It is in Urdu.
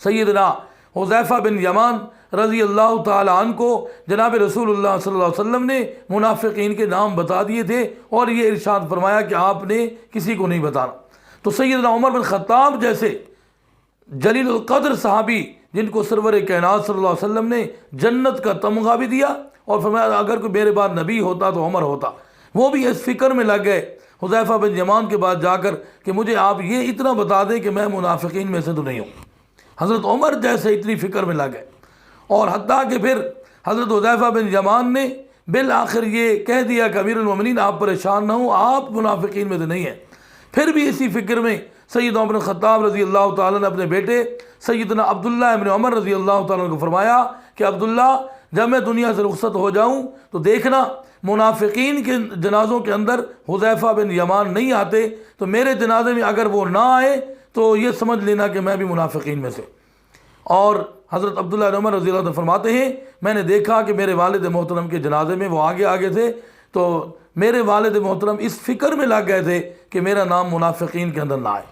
سیدنا حذیفہ بن یمان رضی اللہ تعالی عنہ کو جناب رسول اللہ صلی اللہ علیہ وسلم نے منافقین کے نام بتا دیے تھے اور یہ ارشاد فرمایا کہ آپ نے کسی کو نہیں بتانا۔ تو سیدنا عمر بن خطاب جیسے جلیل القدر صحابی جن کو سرور کائنات صلی اللہ علیہ وسلم نے جنت کا تمغہ بھی دیا اور فرمایا اگر کوئی میرے بعد نبی ہوتا تو عمر ہوتا، وہ بھی اس فکر میں لگ گئے حذیفہ بن یمان کے بعد جا کر کہ مجھے آپ یہ اتنا بتا دیں کہ میں منافقین میں سے تو نہیں ہوں۔ حضرت عمر جیسے اتنی فکر میں لگ گئے، اور حتیٰ کہ پھر حضرت حذیفہ بن یمان نے بالآخر یہ کہہ دیا کہ امیر المومنین آپ پریشان نہ ہوں، آپ منافقین میں تو نہیں ہیں۔ پھر بھی اسی فکر میں سیدنا عمر بن خطاب رضی اللہ تعالیٰ نے اپنے بیٹے سیدنا عبداللہ ابن عمر رضی اللہ تعالیٰ کو فرمایا کہ عبداللہ جب میں دنیا سے رخصت ہو جاؤں تو دیکھنا منافقین کے جنازوں کے اندر حذیفہ بن یمان نہیں آتے، تو میرے جنازے میں اگر وہ نہ آئے تو یہ سمجھ لینا کہ میں بھی منافقین میں سے۔ اور حضرت عبداللہ بن عمر رضی اللہ عنہ فرماتے ہیں میں نے دیکھا کہ میرے والد محترم کے جنازے میں وہ آگے آگے تھے، تو میرے والد محترم اس فکر میں لگ گئے تھے کہ میرا نام منافقین کے اندر نہ آئے۔